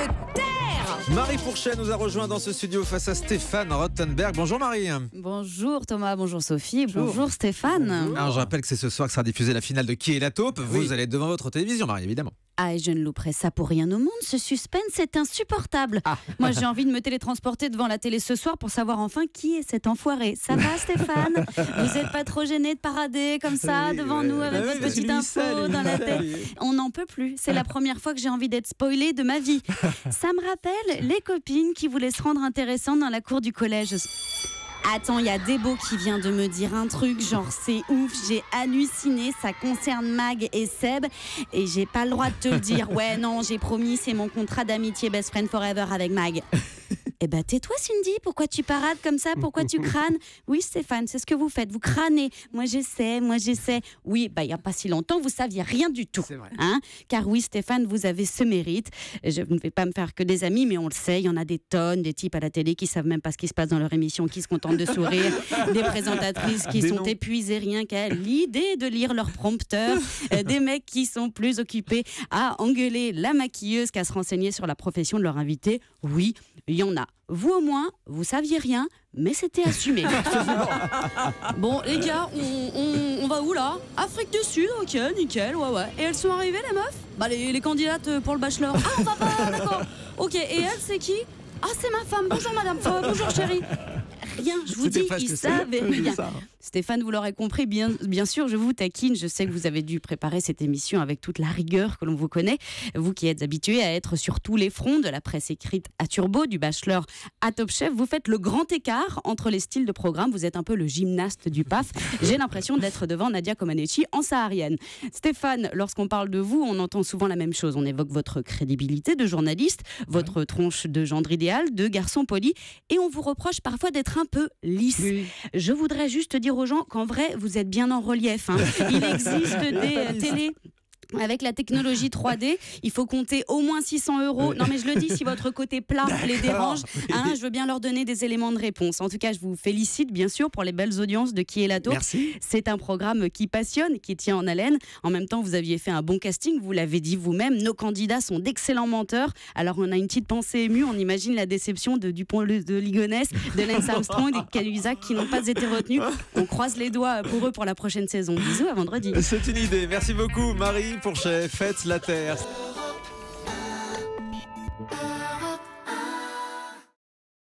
terre. Marie Pourchet nous a rejoint dans ce studio face à Stéphane Rothenberg. Bonjour Marie. Bonjour Thomas, bonjour Sophie, bonjour Stéphane. Alors je rappelle que c'est ce soir que sera diffusée la finale de Qui est la taupe. Vous allez être devant votre télévision Marie, évidemment. Ah, et je ne louperai ça pour rien au monde, ce suspense est insupportable. Moi j'ai envie de me télétransporter devant la télé ce soir pour savoir enfin qui est cet enfoiré. Ça va Stéphane? Vous n'êtes pas trop gêné de parader comme ça devant nous avec votre petite info dans la tête? On n'en peut plus, c'est la première fois que j'ai envie d'être spoilée de ma vie. Ça me rappelle les copines qui voulaient se rendre intéressantes dans la cour du collège. Attends, il y a Débo qui vient de me dire un truc, genre c'est ouf, j'ai halluciné, ça concerne Mag et Seb et j'ai pas le droit de te le dire. Ouais, non, j'ai promis, c'est mon contrat d'amitié best friend forever avec Mag. Eh ben tais-toi Cindy, pourquoi tu parades comme ça? Pourquoi tu crânes? Oui Stéphane, c'est ce que vous faites, vous crânez. Moi j'essaie. Oui, il n'y a pas si longtemps, vous saviez rien du tout. C'est vrai. Hein? Car oui Stéphane, vous avez ce mérite. Je ne vais pas me faire que des amis, mais on le sait, il y en a des tonnes, des types à la télé qui savent même pas ce qui se passe dans leur émission, qui se contentent de sourire, des présentatrices qui sont épuisées rien qu'à l'idée de lire leur prompteur, des mecs qui sont plus occupés à engueuler la maquilleuse qu'à se renseigner sur la profession de leur invité. Oui, il y en a. Vous au moins, vous saviez rien, mais c'était assumé. Bon les gars, on va où là? Afrique du Sud, ok, nickel, ouais. Et elles sont arrivées les meufs? Bah les candidates pour le bachelor. Ah on va pas, d'accord. Ok, et elle c'est qui? Ah c'est ma femme, bonjour madame, bonjour chérie. Rien, je vous dis, ils savaient rien. Stéphane, vous l'aurez compris, bien sûr, je vous taquine. Je sais que vous avez dû préparer cette émission avec toute la rigueur que l'on vous connaît. Vous qui êtes habitué à être sur tous les fronts, de la presse écrite à Turbo, du Bachelor à Top Chef, vous faites le grand écart entre les styles de programme. Vous êtes un peu le gymnaste du PAF. J'ai l'impression d'être devant Nadia Comaneci en saharienne. Stéphane, lorsqu'on parle de vous, on entend souvent la même chose. On évoque votre crédibilité de journaliste, votre tronche de gendre idéal, de garçon poli, et on vous reproche parfois d'être un peu lisse. Oui. Je voudrais juste dire aux gens qu'en vrai, vous êtes bien en relief. Hein. Il existe des télés. Avec la technologie 3D, il faut compter au moins 600 €. Non mais je le dis, si votre côté plat les dérange, je veux bien leur donner des éléments de réponse. En tout cas, je vous félicite bien sûr pour les belles audiences de Qui est la taupe. C'est un programme qui passionne, qui tient en haleine. En même temps, vous aviez fait un bon casting, vous l'avez dit vous-même. Nos candidats sont d'excellents menteurs. Alors on a une petite pensée émue, on imagine la déception de Dupont de Ligonnès, de Lance Armstrong et de Cahuzac qui n'ont pas été retenus. On croise les doigts pour eux pour la prochaine saison. Bisous, à vendredi. C'est une idée. Merci beaucoup Marie Pourchet. Faites la terre.